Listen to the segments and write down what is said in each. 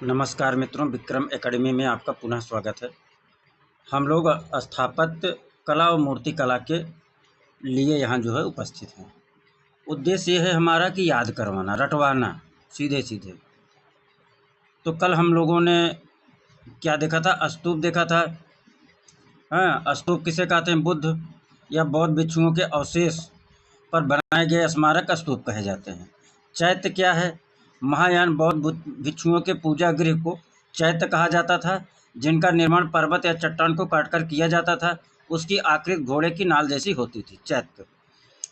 नमस्कार मित्रों, विक्रम एकेडमी में आपका पुनः स्वागत है। हम लोग स्थापत्य कला और मूर्ति कला के लिए यहाँ जो है उपस्थित हैं। उद्देश्य ये है हमारा कि याद करवाना, रटवाना, सीधे सीधे। तो कल हम लोगों ने क्या देखा था? स्तूप देखा था। हाँ, स्तूप किसे कहते हैं? बुद्ध या बौद्ध भिक्षुओं के अवशेष पर बनाए गए स्मारक स्तूप कहे जाते हैं। चैत्य क्या है? महायान बौद्ध भिक्षुओं के पूजा गृह को चैत्य कहा जाता था, जिनका निर्माण पर्वत या चट्टान को काटकर किया जाता था। उसकी आकृति घोड़े की नाल जैसी होती थी। चैत्य।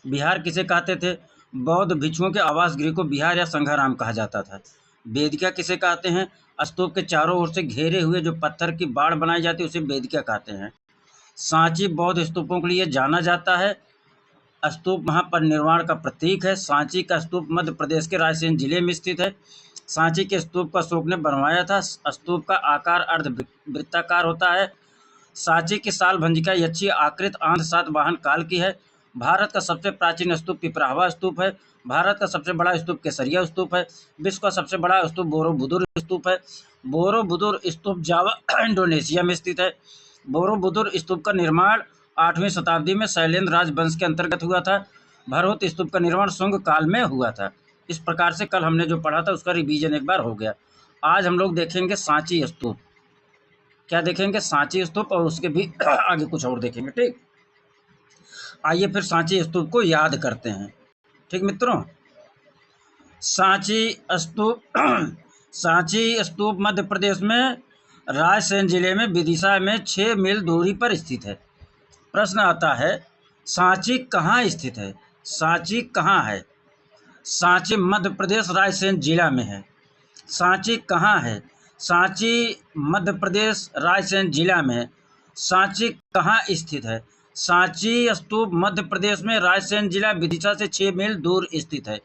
विहार किसे कहते थे? बौद्ध भिक्षुओं के आवास गृह को विहार या संघाराम कहा जाता था। वेदिका किसे कहते हैं? स्तूप के चारों ओर से घेरे हुए जो पत्थर की बाड़ बनाई जाती है उसे वेदिका कहते हैं। सांची बौद्ध स्तूपों के लिए जाना जाता है। स्तूप महापरिनिर्वाण का प्रतीक है। सांची का स्तूप मध्य प्रदेश के रायसेन जिले में स्थित है। सांची के स्तूप को अशोक ने बनवाया था। स्तूप का आकार अर्धवृत्ताकार होता है। सांची की साल भंजिका यक्षी आकृत आंध्र सातवाहन काल की है। भारत का सबसे प्राचीन स्तूप पिपराहवा स्तूप है। भारत का सबसे बड़ा स्तूप केसरिया स्तूप है। विश्व का सबसे बड़ा स्तूप बोरोबुदुर स्तूप है। बोरोबुदुर स्तूप जावा इंडोनेशिया में स्थित है। बोरोबुदुर स्तूप का निर्माण 8वीं शताब्दी में शैलेंद्र राजवंश के अंतर्गत हुआ था। भरहुत स्तूप का निर्माण शुंग काल में हुआ था। इस प्रकार से कल हमने जो पढ़ा था उसका रिवीजन एक बार हो गया। आज हम लोग देखेंगे सांची स्तूप। क्या देखेंगे? सांची स्तूप, और उसके भी आगे कुछ और देखेंगे। ठीक, आइए फिर सांची स्तूप को याद करते हैं। ठीक मित्रों, सांची स्तूप सांची स्तूप मध्य प्रदेश में रायसेन जिले में विदिशा में 6 मील दूरी पर स्थित है। प्रश्न आता है, सांची कहाँ स्थित है? सांची कहाँ है? सांची मध्य प्रदेश रायसेन जिला में है। सांची कहाँ है? सांची मध्य प्रदेश रायसेन जिला में है। सांची कहाँ स्थित है? सांची स्तूप मध्य प्रदेश में रायसेन जिला विदिशा से 6 मील दूर स्थित है।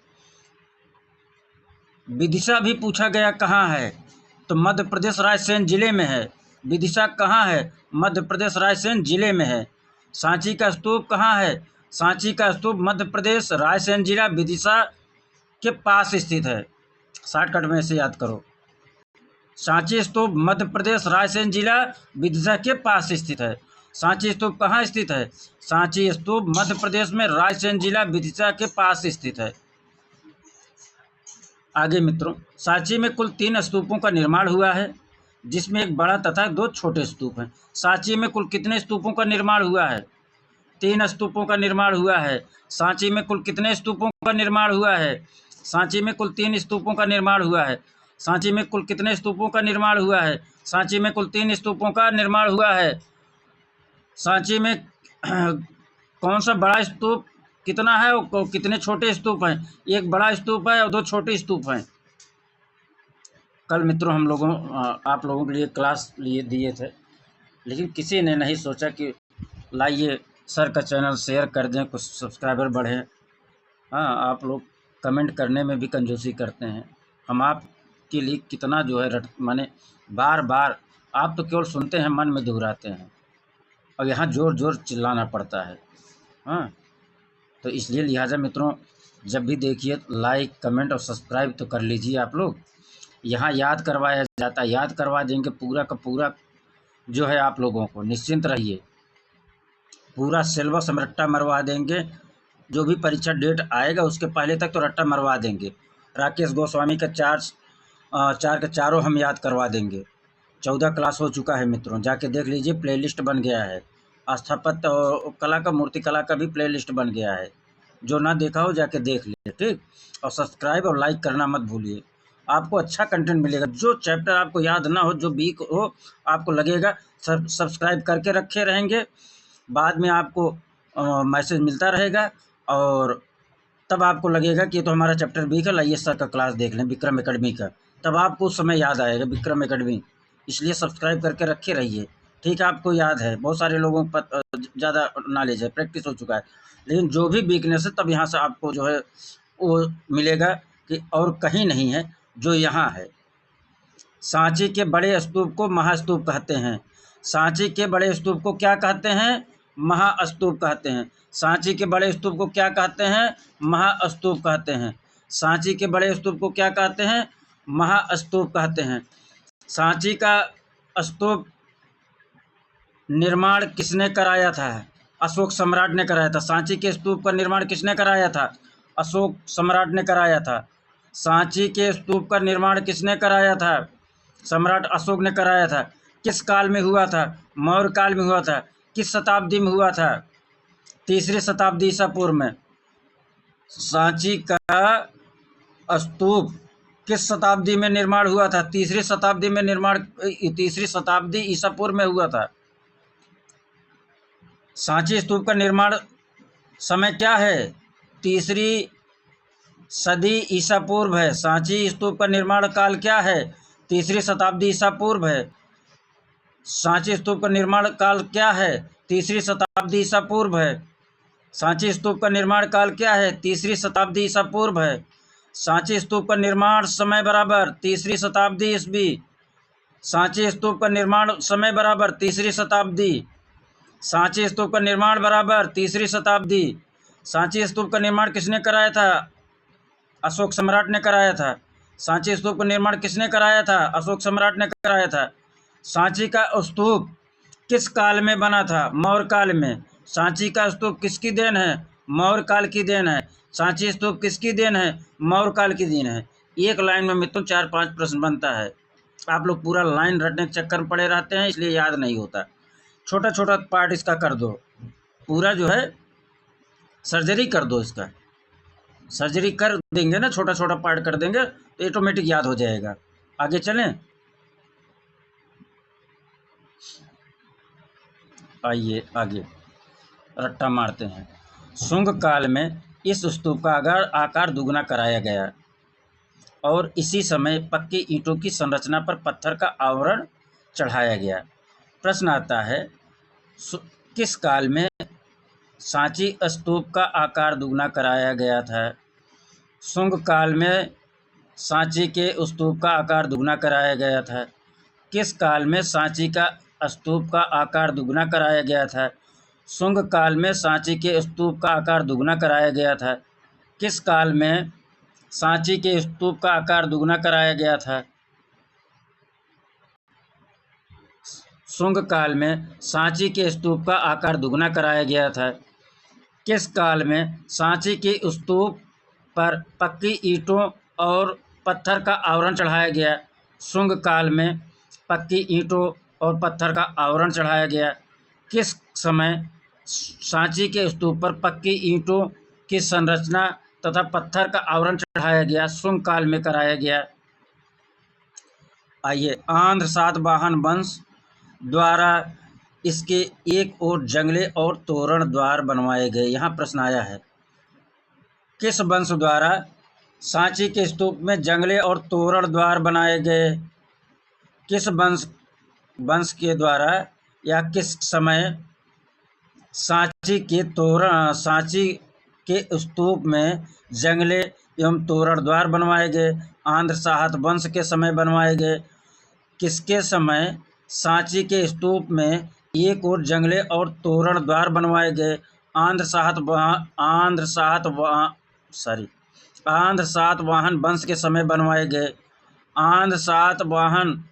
विदिशा भी पूछा गया कहाँ है, तो मध्य प्रदेश रायसेन जिले में है। विदिशा कहाँ है? मध्य प्रदेश रायसेन जिले में है। सांची का स्तूप कहाँ है? सांची का स्तूप मध्य प्रदेश रायसेन जिला विदिशा के पास स्थित है। शॉर्टकट में से याद करो। सांची स्तूप मध्य प्रदेश रायसेन जिला विदिशा के पास स्थित है। सांची स्तूप कहाँ स्थित है? सांची स्तूप मध्य प्रदेश में रायसेन जिला विदिशा के पास स्थित है। आगे मित्रों, सांची में कुल 3 स्तूपों का निर्माण हुआ है, जिसमें एक बड़ा तथा 2 छोटे स्तूप हैं। सांची में कुल कितने स्तूपों का निर्माण हुआ है? 3 स्तूपों का निर्माण हुआ है। सांची में कुल कितने स्तूपों का निर्माण हुआ है? सांची में कुल 3 स्तूपों का निर्माण हुआ है। सांची में कुल कितने स्तूपों का निर्माण हुआ है? सांची में कुल 3 स्तूपों का निर्माण हुआ है। सांची में कौन सा बड़ा स्तूप कितना है और कितने छोटे स्तूप हैं? एक बड़ा स्तूप है और 2 छोटे स्तूप हैं। कल मित्रों हम लोगों आप लोगों के लिए क्लास लिए दिए थे, लेकिन किसी ने नहीं सोचा कि लाइए सर का चैनल शेयर कर दें, कुछ सब्सक्राइबर बढ़े। हाँ, आप लोग कमेंट करने में भी कंजूसी करते हैं। हम आपके लिए कितना जो है माने बार बार आप तो केवल सुनते हैं, मन में दोहराते हैं, और यहाँ ज़ोर ज़ोर चिल्लाना पड़ता है। हाँ, तो इसलिए लिहाजा मित्रों, जब भी देखिए लाइक कमेंट और सब्सक्राइब तो कर लीजिए आप लोग। यहाँ याद करवाया जाता है, याद करवा देंगे पूरा का पूरा जो है आप लोगों को, निश्चिंत रहिए। पूरा सिलेबस हम रट्टा मरवा देंगे। जो भी परीक्षा डेट आएगा उसके पहले तक तो रट्टा मरवा देंगे। राकेश गोस्वामी का चार के चारों हम याद करवा देंगे। 14 क्लास हो चुका है मित्रों, जाके देख लीजिए, प्लेलिस्ट बन गया है। स्थापत्य और कला का, मूर्ति कला का भी प्लेलिस्ट बन गया है। जो ना देखा हो जाके देख लीजिए। ठीक, और सब्सक्राइब और लाइक करना मत भूलिए। आपको अच्छा कंटेंट मिलेगा। जो चैप्टर आपको याद ना हो, जो वीक हो, आपको लगेगा सब्सक्राइब करके रखे रहेंगे, बाद में आपको मैसेज मिलता रहेगा, और तब आपको लगेगा कि ये तो हमारा चैप्टर वीक है, लाइए सर का क्लास देख लें विक्रम एकेडमी का। तब आपको उस समय याद आएगा विक्रम एकेडमी। इसलिए सब्सक्राइब करके रखे रहिए। ठीक है, आपको याद है, बहुत सारे लोगों पर ज़्यादा नॉलेज है, प्रैक्टिस हो चुका है, लेकिन जो भी वीकनेस है तब यहाँ से आपको जो है वो मिलेगा कि और कहीं नहीं है, जो यहाँ है। सांची के बड़े स्तूप को महास्तूप कहते हैं। सांची के बड़े स्तूप को क्या कहते हैं? महास्तूप कहते हैं। सांची के बड़े स्तूप को क्या कहते हैं? महास्तूप कहते हैं। सांची के बड़े स्तूप को क्या कहते हैं? महास्तूप कहते हैं। सांची का स्तूप निर्माण किसने कराया था? अशोक सम्राट ने कराया था। सांची के स्तूप का निर्माण किसने कराया था? अशोक सम्राट ने कराया था। सांची के स्तूप का निर्माण किसने कराया था? सम्राट अशोक ने कराया था। किस काल में हुआ था? मौर्य काल में हुआ था। किस शताब्दी में हुआ था? तीसरी शताब्दी ईसा पूर्व में। सांची का स्तूप किस शताब्दी में निर्माण हुआ था? तीसरी शताब्दी में निर्माण, तीसरी शताब्दी ईसा पूर्व में हुआ था। सांची स्तूप का निर्माण समय क्या है? तीसरी सदी ईसा पूर्व है। सांची स्तूप का निर्माण काल क्या है? तीसरी शताब्दी ईसा पूर्व है। सांची स्तूप का निर्माण काल क्या है? तीसरी शताब्दी ईसा पूर्व है। सांची स्तूप का निर्माण काल क्या है? तीसरी शताब्दी ईसा पूर्व है। सांची स्तूप का निर्माण समय बराबर तीसरी शताब्दी ईस्वी। सांची स्तूप का निर्माण समय बराबर तीसरी शताब्दी। सांची स्तूप का निर्माण बराबर तीसरी शताब्दी। सांची स्तूप का निर्माण किसने कराया था? अशोक सम्राट ने कराया था। सांची स्तूप का निर्माण किसने कराया था? अशोक सम्राट ने कराया था। सांची का स्तूप किस काल में बना था? मौर्य काल में। सांची का स्तूप किसकी देन है? मौर्य काल की देन है। सांची स्तूप किसकी देन है? मौर्य काल की देन है। एक लाइन में मित्रों 4-5 प्रश्न बनता है। आप लोग पूरा लाइन रटने के चक्कर में पड़े रहते हैं, इसलिए याद नहीं होता। छोटा छोटा पार्ट इसका कर दो, पूरा जो है सर्जरी कर दो। इसका सर्जरी कर देंगे ना, छोटा छोटा पार्ट कर देंगे तो ऑटोमेटिक याद हो जाएगा। आगे चलें, आइए आगे रट्टा मारते हैं। शुंग काल में इस स्तूप का आकार दुगना कराया गया और इसी समय पक्की ईंटों की संरचना पर पत्थर का आवरण चढ़ाया गया। प्रश्न आता है, किस काल में सांची स्तूप का आकार दुगना कराया गया था? शुंग काल में सांची के स्तूप का आकार दुगना कराया गया था। किस काल में सांची का स्तूप का आकार दुगना कराया गया था? शुंग काल में सांची के स्तूप का आकार दुगना कराया गया था। किस काल में सांची के स्तूप का आकार दुगना कराया गया था? शुंग काल में सांची के स्तूप का आकार दुगना कराया गया था। किस काल में सांची के स्तूप पर पक्की ईंटों और पत्थर का आवरण चढ़ाया गया? शुंग काल में पक्की ईंटों और पत्थर का आवरण चढ़ाया गया। किस समय सांची के स्तूप पर पक्की ईंटों की संरचना तथा पत्थर का आवरण चढ़ाया गया? शुंग काल में कराया गया। आइए, आंध्र सातवाहन वंश द्वारा इसके एक ओर जंगले और तोरण द्वार बनवाए गए। यहाँ प्रश्न आया है, किस वंश द्वारा सांची के स्तूप में जंगले और तोरण द्वार बनाए गए? किस वंश के द्वारा या किस समय सांची के स्तूप में जंगले एवं तोरण द्वार बनवाए गए? आंध्र साहत वंश के समय बनवाए गए। किसके समय सांची के स्तूप में एक और जंगले और तोरण द्वार बनवाए गए? आंध्र सातवाहन वंश के समय बनवाए गए। आंध्र सातवाहन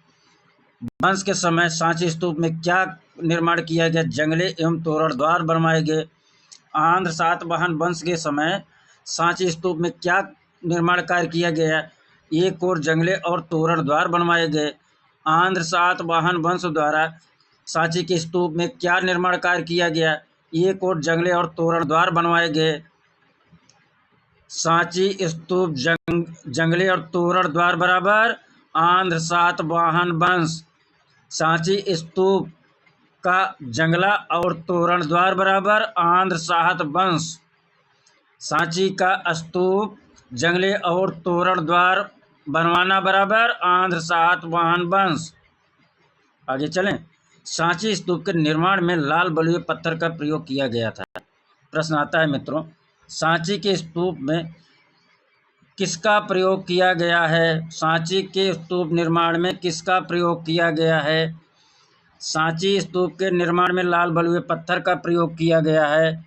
वंश के समय सांची स्तूप में क्या निर्माण किया गया? जंगले एवं तोरण द्वार बनवाए गए। आंध्र सातवाहन वंश के समय सांची स्तूप में क्या निर्माण कार्य किया गया? एक और जंगले और तोरण द्वार बनवाए गए। आंध्र सातवाहन वंश द्वारा सांची के स्तूप में क्या निर्माण कार्य किया गया? एक और जंगले और तोरण द्वार बनवाए गए। सांची स्तूप जंगले और तोरण द्वार बराबर आंध्र सातवाहन वंश। सांची स्तूप का जंगला और तोरण द्वार बराबर आंध्र साहत वंश। सांची का स्तूप जंगले और तोरण द्वार बनवाना बराबर आंध्र सातवाहन वंश। आगे चलें, सांची स्तूप के निर्माण में लाल बलुए पत्थर का प्रयोग किया गया था। प्रश्न आता है मित्रों, सांची के स्तूप में किसका प्रयोग किया गया है? सांची के स्तूप निर्माण में किसका प्रयोग किया गया है? सांची स्तूप के निर्माण में लाल बलुए पत्थर का प्रयोग किया गया है।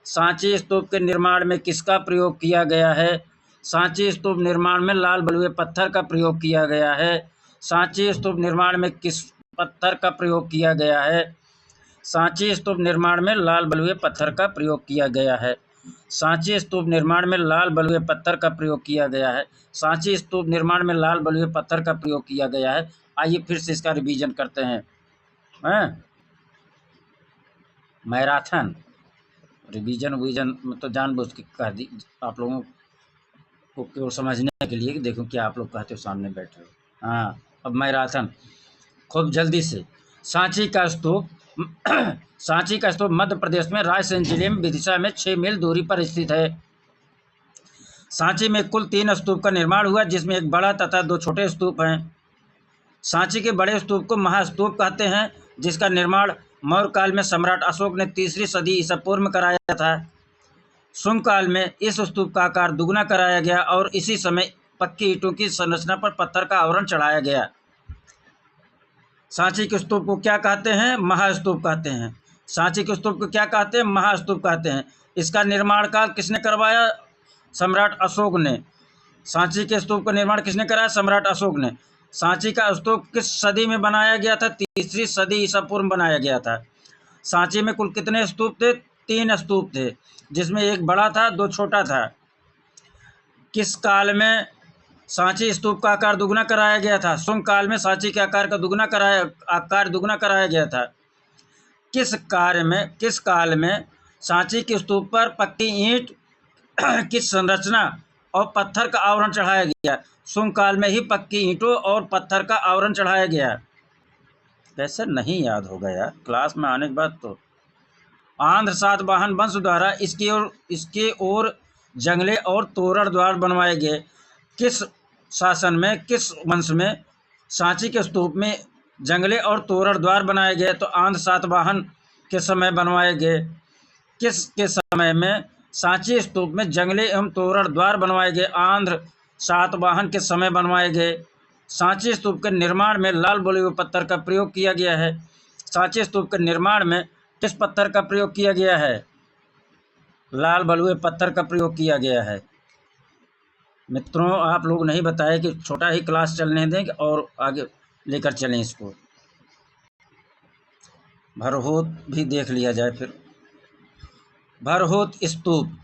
सांची स्तूप के निर्माण में किसका प्रयोग किया गया है? सांची स्तूप निर्माण में लाल बलुए पत्थर का प्रयोग किया गया है। सांची स्तूप निर्माण में किस पत्थर का प्रयोग किया गया है? सांची स्तूप निर्माण में लाल बलुए पत्थर का प्रयोग किया गया है। सांची स्तूप निर्माण में लाल बलुए पत्थर का प्रयोग किया गया है। सांची स्तूप निर्माण में लाल बलुए पत्थर का प्रयोग किया गया है। आइए फिर से इसका रिवीजन करते हैं। मैराथन रिवीजन में तो जानबूझ के कह दी आप लोगों को केवल समझने के लिए कि देखो क्या आप लोग कहते हो, सामने बैठे हो। हाँ, अब मैराथन खूब जल्दी से। सांची का स्तूप सांची का स्तूप मध्य प्रदेश में रायसेन जिले में विदिशा में 6 मील दूरी पर स्थित है। सांची में कुल 3 स्तूप का निर्माण हुआ, जिसमें एक बड़ा तथा 2 छोटे स्तूप हैं। सांची के बड़े स्तूप को महास्तूप कहते हैं, जिसका निर्माण मौर्य काल में सम्राट अशोक ने 3री सदी ईसा पूर्व में कराया था। शुंग काल में इस स्तूप का आकार दुगना कराया गया और इसी समय पक्की ईंटों की संरचना पर पत्थर का आवरण चढ़ाया गया। सांची के स्तूप को क्या कहते हैं? महास्तूप कहते हैं। सांची के स्तूप को क्या कहते हैं? महास्तूप कहते हैं। इसका निर्माण काल किसने करवाया? सम्राट अशोक ने। सांची के स्तूप का निर्माण किसने कराया? सम्राट अशोक ने। सांची का स्तूप किस सदी में बनाया गया था? 3री सदी ईसा पूर्व बनाया गया था। सांची में कुल कितने स्तूप थे? 3 स्तूप थे, जिसमें एक बड़ा था, 2 छोटा था। किस काल में सांची स्तूप का आकार दुगना कराया गया था? शुंग काल में सांची के आकार दुगना कराया गया था। किस काल में सांची के स्तूप पर पक्की ईंट की संरचना और पत्थर का आवरण चढ़ाया गया? शुंग काल में ही पक्की ईंटों और पत्थर का आवरण चढ़ाया गया। कैसे नहीं याद होगा यार, क्लास में आने के बाद तो। आंध्र सातवाहन वंश द्वारा इसके ओर जंगले और तोरण द्वार बनवाए गए। किस शासन में, किस वंश में सांची के स्तूप में जंगले और तोरण द्वार बनाए गए? तो आंध्र सातवाहन के समय बनवाए गए। किस के समय में सांची स्तूप में जंगले एवं तोरण द्वार बनवाए गए? आंध्र सातवाहन के समय बनवाए गए। सांची स्तूप के निर्माण में लाल बलुए पत्थर का प्रयोग किया गया है। सांची स्तूप के निर्माण में किस पत्थर का प्रयोग किया गया है? लाल बलुए पत्थर का प्रयोग किया गया है। मित्रों, आप लोग नहीं बताए कि छोटा ही क्लास चलने दें और आगे लेकर चलें इसको। भरहोत भी देख लिया जाए फिर। भरहोत स्तूप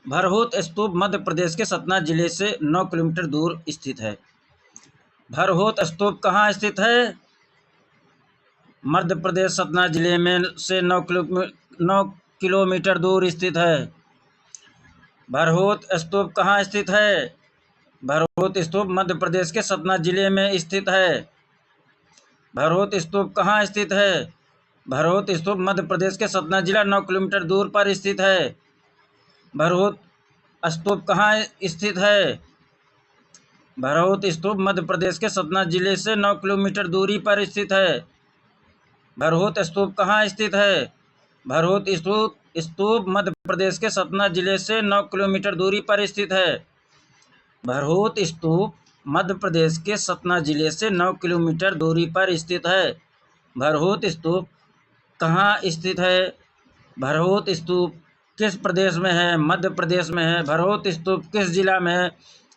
भरहोत स्तूप मध्य प्रदेश के सतना जिले से 9 किलोमीटर दूर स्थित है। भरहोत स्तूप कहाँ स्थित है? मध्य प्रदेश सतना जिले में से 9 किलोमीटर दूर स्थित है। भरहोत स्तूप कहाँ स्थित है? भरहोत स्तूप मध्य प्रदेश के सतना जिले में स्थित है। भरहोत स्तूप कहाँ स्थित है? भरहोत स्तूप मध्य प्रदेश के सतना जिला 9 किलोमीटर दूर पर स्थित है। भरहोत स्तूप कहाँ स्थित है? भरहोत स्तूप मध्य प्रदेश के सतना जिले से 9 किलोमीटर दूरी पर स्थित है। भरहोत स्तूप कहाँ स्थित है? भरहोत स्तूप मध्य प्रदेश के सतना जिले से 9 किलोमीटर दूरी पर स्थित है। भरहोत स्तूप मध्य प्रदेश के सतना जिले से 9 किलोमीटर दूरी पर स्थित है। भरहोत स्तूप कहाँ स्थित है? भरहोत स्तूप किस प्रदेश में है? मध्य प्रदेश में है। भरहोत स्तूप किस जिला में है?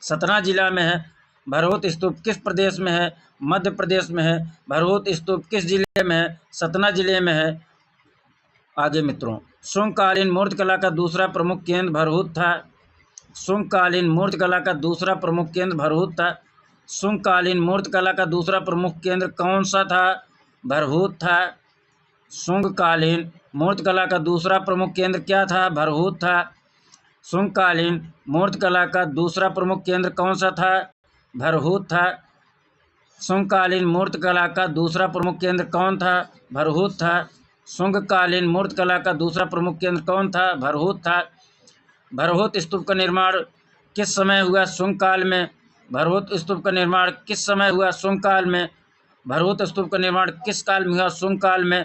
सतना जिला में है। भरहोत स्तूप किस प्रदेश में है? मध्य प्रदेश में है। भरहोत स्तूप किस जिले में है? सतना जिले में है। आगे मित्रों, शुंगकालीन मूर्तिकला का दूसरा प्रमुख केंद्र भरहुत था। शुंगकालीन मूर्तिकला का दूसरा प्रमुख केंद्र भरहुत था। शुंगकालीन मूर्तिकला का दूसरा प्रमुख केंद्र कौन सा था? भरहुत था। शुंगकालीन मूर्तिकला का दूसरा प्रमुख केंद्र क्या था? भरहुत था। शुंगकालीन मूर्तिकला का दूसरा प्रमुख केंद्र कौन सा था? भरहुत था। शुंगकालीन मूर्तिकला का दूसरा प्रमुख केंद्र कौन था? भरहुत था। शुंगकालीन मूर्तिकला का दूसरा प्रमुख केंद्र कौन था? भरहुत था। भरहुत स्तूप का निर्माण किस समय हुआ? शुंग काल में। भरहुत स्तूप का निर्माण किस समय हुआ? शुंग काल में। भरहुत स्तूप का निर्माण किस काल में हुआ? शुंग काल में।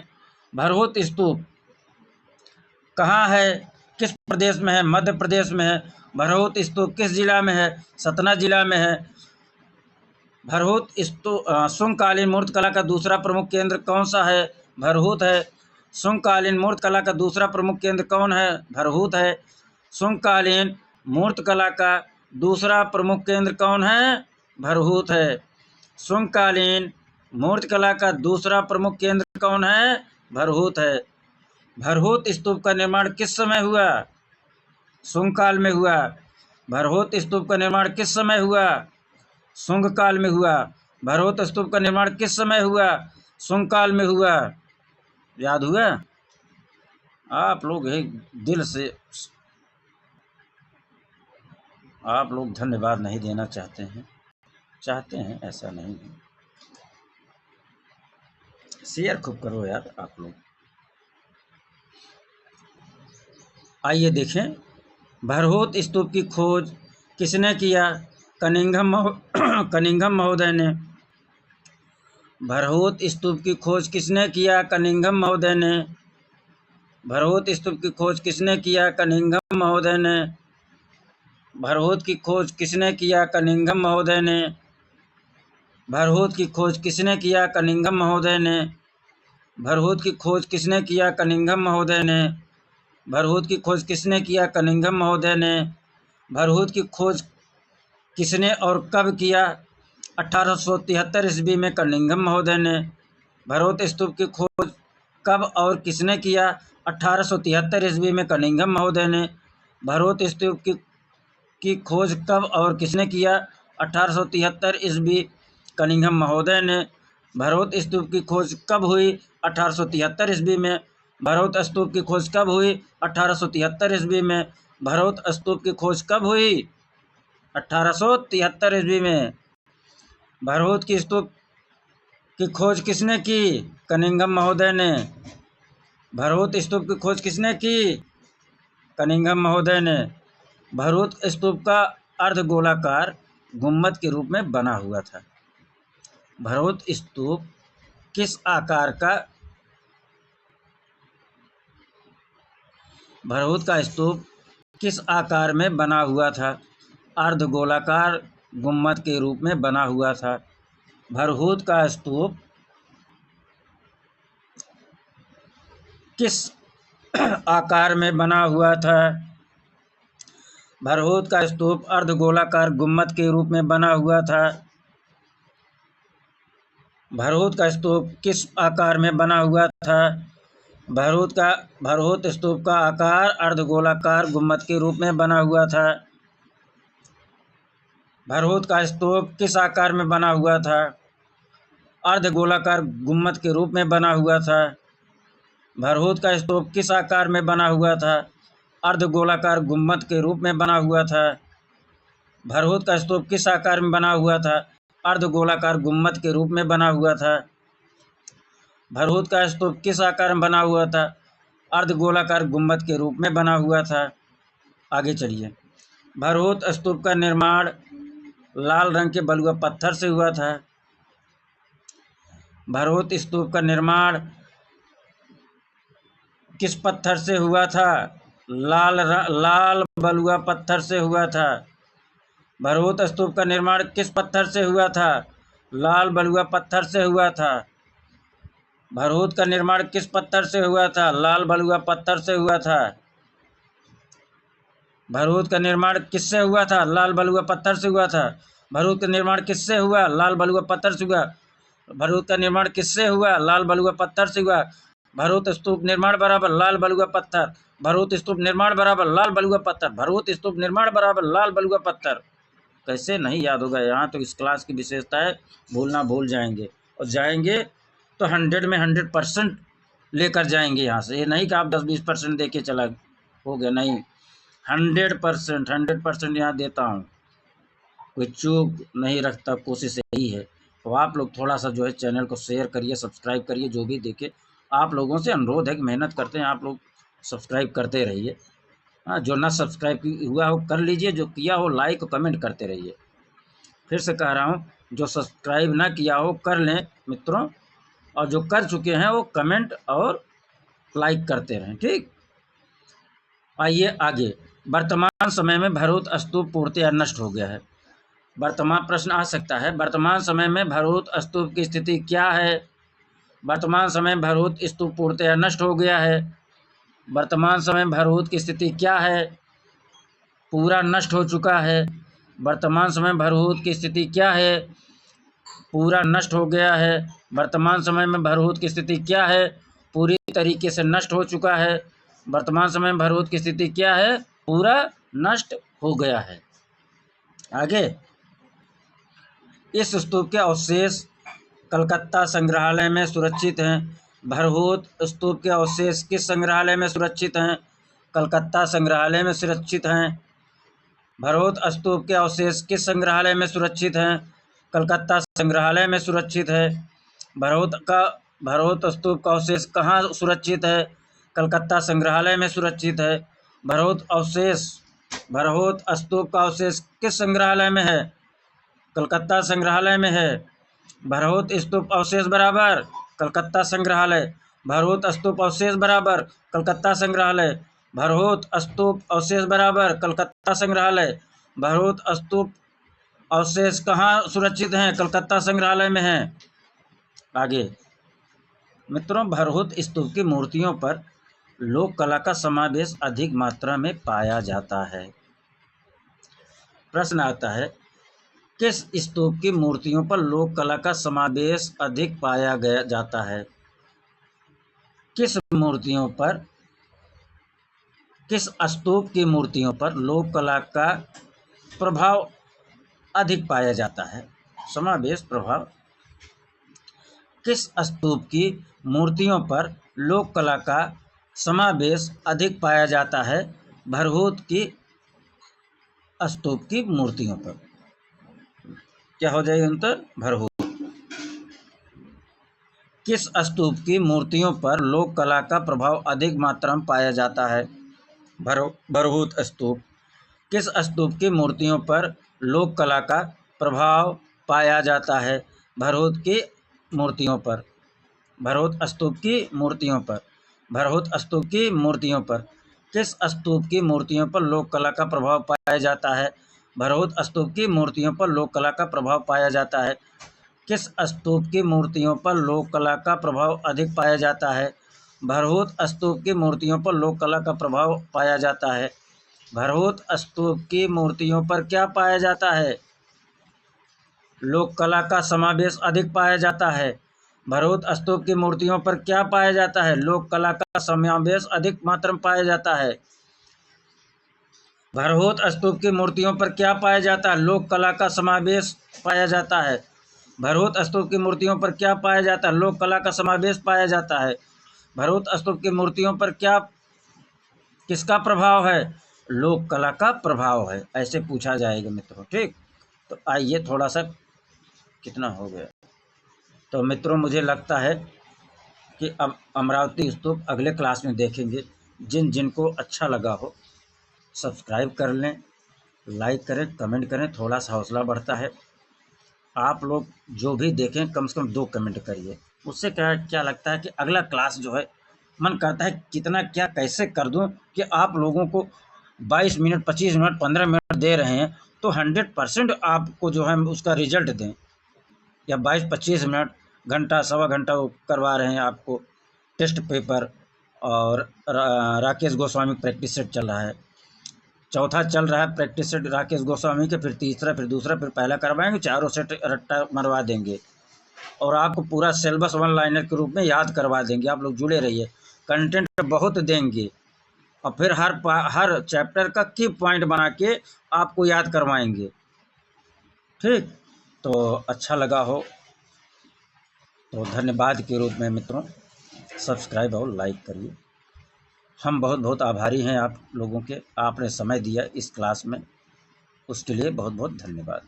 भरहुत स्तूप कहाँ है? किस प्रदेश में है? मध्य प्रदेश में है। भरहुत स्तूप किस जिला में है? सतना जिला में है। भरहुत स्तूप शुंगकालीन मूर्तिकला का दूसरा प्रमुख केंद्र कौन सा है? भरहुत है। शुंगकालीन मूर्तिकला का दूसरा प्रमुख केंद्र कौन है? भरहुत है। शुंगकालीन मूर्तिकला का दूसरा प्रमुख केंद्र कौन है? भरहुत है। शुंगकालीन मूर्तिकला का दूसरा प्रमुख केंद्र कौन है? भरहूत है। भरहूत स्तूप का निर्माण किस समय हुआ? शुंग काल में हुआ। भरहूत स्तूप का निर्माण किस समय हुआ? शुंग काल में हुआ। भरहूत स्तूप का निर्माण किस समय हुआ? शुंग काल में हुआ। याद हुआ? आप लोग एक दिल से आप लोग धन्यवाद नहीं देना चाहते हैं ऐसा नहीं है। शेयर खूब करो यार आप लोग। आइए देखें, भरहूत स्तूप की खोज किसने किया? कनिंघम महोदय ने। भरहूत स्तूप की खोज किसने किया? कनिंघम महोदय ने। भरहूत स्तूप की खोज किसने किया? कनिंघम महोदय ने। भरहूत की खोज किसने किया? कनिंघम महोदय ने। भरहूत की खोज किसने किया? कनिंघम महोदय ने। भरहूत की खोज किसने किया? कनिंघम महोदय ने। भरहूत की खोज किसने किया? कनिंघम महोदय ने। भरहूत की खोज किसने और कब किया? 1873 ईस्वी में कनिंघम महोदय ने। भरहूत स्तूप की खोज कब और किसने किया? 1873 ईस्वी में कनिंघम महोदय ने। भरहूत स्तूप की खोज कब और किसने किया? 1873 ईस्वी कनिंघम महोदय ने। भरहूत स्तूप की खोज कब हुई? 1873 ईस्वी में। भरहूत स्तूप की खोज कब हुई? 1873 ईस्वी में। भरहूत स्तूप की खोज कब हुई? 1873 ईस्वी में। भरहूत की स्तूप की खोज किसने की? कनिंघम महोदय ने। भरहूत स्तूप की खोज किसने की? कनिंघम महोदय ने। भरहूत स्तूप का अर्धगोलाकार गुम्बद के रूप में बना हुआ था। भरहूत स्तूप किस आकार का? भरहूत का स्तूप किस आकार में बना हुआ था? अर्धगोलाकार गुम्बद के रूप में बना हुआ था। भरहूत का स्तूप किस आकार में बना हुआ था? भरहूत का स्तूप अर्धगोलाकार गुम्बद के रूप में बना हुआ था। भरहूत का स्तूप किस आकार में बना हुआ था? भरहूत स्तूप का आकार अर्धगोलाकार गुम्बद के रूप में बना हुआ था। भरहूत का स्तूप किस आकार में बना हुआ था? अर्धगोलाकार गुम्बद के रूप में बना हुआ था। भरहूत का स्तूप किस आकार में बना हुआ था? अर्धगोलाकार गुम्बद के रूप में बना हुआ था। भरहूत का स्तूप किस आकार में बना हुआ था? अर्धगोलाकार गुम्बद के रूप में बना हुआ था। भरहूत का स्तूप किस आकार में बना हुआ था? अर्धगोलाकार गुम्बद के रूप में बना हुआ था। आगे चलिए। भरहूत स्तूप का निर्माण लाल रंग के बलुआ पत्थर से हुआ था। भरहूत स्तूप का निर्माण किस पत्थर से हुआ था? लाल बलुआ पत्थर से हुआ था। भरहूत स्तूप का निर्माण किस पत्थर से हुआ था? लाल बलुआ पत्थर से हुआ था। भरहूत का निर्माण किस पत्थर से हुआ था? लाल बलुआ पत्थर से हुआ था। भरहूत का निर्माण किससे हुआ था? लाल बलुआ पत्थर से हुआ था। भरहूत का निर्माण किससे हुआ? लाल बलुआ पत्थर से हुआ। भरहूत का निर्माण किससे हुआ? लाल बलुआ पत्थर से हुआ। भरहूत स्तूप निर्माण बराबर लाल बलुआ पत्थर। भरहूत स्तूप निर्माण बराबर लाल बलुआ पत्थर। भरहूत स्तूप निर्माण बराबर लाल बलुआ पत्थर। कैसे नहीं याद होगा? यहाँ तो इस क्लास की विशेषता है, भूलना भूल जाएंगे और जाएंगे तो 100 में 100% लेकर जाएंगे यहाँ से। ये नहीं कि आप 10-20% दे के चला हो गया, नहीं, 100% यहाँ देता हूँ, कोई चूक नहीं रखता, कोशिश यही है। तो आप लोग थोड़ा सा जो है चैनल को शेयर करिए, सब्सक्राइब करिए, जो भी देखे। आप लोगों से अनुरोध है कि मेहनत करते हैं आप लोग, सब्सक्राइब करते रहिए। हाँ, जो ना सब्सक्राइब हुआ हो कर लीजिए, जो किया हो लाइक और कमेंट करते रहिए। फिर से कह रहा हूँ, जो सब्सक्राइब ना किया हो कर लें मित्रों, और जो कर चुके हैं वो कमेंट और लाइक करते रहें, ठीक। आइए आगे। वर्तमान समय में भरहूत स्तूप पूर्णतया नष्ट हो गया है। वर्तमान प्रश्न आ सकता है, वर्तमान समय में भरहूत स्तूप की स्थिति क्या है? वर्तमान समय में भरहूत स्तूप पूर्णतया नष्ट हो गया है। वर्तमान समय में भरहूत की स्थिति क्या है? पूरा नष्ट हो चुका है। वर्तमान समय में भरहूत की स्थिति क्या है? पूरा नष्ट हो गया है। वर्तमान समय में भरहूत की स्थिति क्या है? पूरी तरीके से नष्ट हो चुका है। वर्तमान समय में भरहूत की स्थिति क्या है? पूरा नष्ट हो गया है। आगे, इस स्तूप के अवशेष कलकत्ता संग्रहालय में सुरक्षित हैं। भरहूत स्तूप के अवशेष किस संग्रहालय में सुरक्षित हैं? कलकत्ता संग्रहालय में सुरक्षित हैं। भरहूत स्तूप के अवशेष किस संग्रहालय में सुरक्षित हैं? कलकत्ता संग्रहालय में सुरक्षित है। भरहूत स्तूप का अवशेष कहाँ सुरक्षित है? कलकत्ता संग्रहालय में सुरक्षित है। भरहूत स्तूप का अवशेष किस संग्रहालय में है? कलकत्ता संग्रहालय में है। भरहूत स्तूप अवशेष बराबर कलकत्ता संग्रहालय। भरहूत स्तूप अवशेष बराबर कलकत्ता संग्रहालय। भरहूत स्तूप अवशेष बराबर कलकत्ता संग्रहालय। भरहूत स्तूप अवशेष कहाँ सुरक्षित हैं? कलकत्ता संग्रहालय में हैं। आगे, मित्रों, भरहूत स्तूप की मूर्तियों पर लोक कला का समावेश अधिक मात्रा में पाया जाता है। प्रश्न आता है, किस स्तूप की मूर्तियों पर लोक कला का समावेश अधिक पाया जाता है? किस स्तूप की मूर्तियों पर लोक कला का प्रभाव अधिक पाया जाता है? समावेश प्रभाव। किस स्तूप की मूर्तियों पर लोक कला का समावेश अधिक पाया जाता है? भरहूत की स्तूप की मूर्तियों पर। क्या हो जाएगा उत्तर? भरहूत। किस स्तूप की मूर्तियों पर लोक कला का प्रभाव अधिक मात्रा में पाया जाता है? भरहूत स्तूप। किस स्तूप की मूर्तियों पर लोक कला का प्रभाव पाया जाता है? भरहूत की मूर्तियों पर। भरहूत स्तूप की मूर्तियों पर। भरहूत स्तूप की मूर्तियों पर। किस स्तूप की मूर्तियों पर लोक कला का प्रभाव पाया जाता है? भरहूत स्तूप की मूर्तियों पर लोक कला का प्रभाव पाया जाता है। किस स्तूप की मूर्तियों पर लोक कला का प्रभाव अधिक पाया जाता है? भरहूत स्तूप की मूर्तियों पर लोक कला का प्रभाव पाया जाता है। भरहूत स्तूप की मूर्तियों पर क्या पाया जाता है? लोक कला का समावेश अधिक पाया जाता है। भरहूत स्तूप की मूर्तियों पर क्या पाया जाता है? लोक कला का समावेश अधिक मात्रा में पाया जाता है। भरहूत स्तूप की मूर्तियों पर क्या पाया जाता है? लोक कला का समावेश पाया जाता है। भरहूत स्तूप की मूर्तियों पर क्या पाया जाता है? लोक कला का समावेश पाया जाता है। भरहूत स्तूप की मूर्तियों पर किसका प्रभाव है? लोक कला का प्रभाव है। ऐसे पूछा जाएगा मित्रों। ठीक, तो आइए थोड़ा सा, कितना हो गया, तो मित्रों मुझे लगता है कि अब अमरावती स्तूप अगले क्लास में देखेंगे। जिनको अच्छा लगा हो सब्सक्राइब कर लें, लाइक करें, कमेंट करें, थोड़ा सा हौसला बढ़ता है। आप लोग जो भी देखें कम से कम 2 कमेंट करिए। उससे क्या लगता है कि अगला क्लास जो है, मन करता है कितना क्या कैसे कर दूं कि आप लोगों को 22 मिनट, 25 मिनट, 15 मिनट दे रहे हैं तो 100% आपको जो है उसका रिजल्ट दें। या 22-25 मिनट, घंटा, सवा घंटा वो करवा रहे हैं आपको टेस्ट पेपर। और राकेश गोस्वामी प्रैक्टिस सेट चल रहा है, चौथा चल रहा है प्रैक्टिस सेट राकेश गोस्वामी के, फिर तीसरा, फिर दूसरा, फिर पहला करवाएंगे, चारों सेट रट्टा मरवा देंगे और आपको पूरा सिलेबस 1 लाइनर के रूप में याद करवा देंगे। आप लोग जुड़े रहिए, कंटेंट बहुत देंगे और फिर हर चैप्टर का की पॉइंट बना के आपको याद करवाएंगे। ठीक, तो अच्छा लगा हो तो धन्यवाद के रूप में मित्रों सब्सक्राइब और लाइक करिए। हम बहुत बहुत आभारी हैं आप लोगों के, आपने समय दिया इस क्लास में, उसके लिए बहुत बहुत धन्यवाद।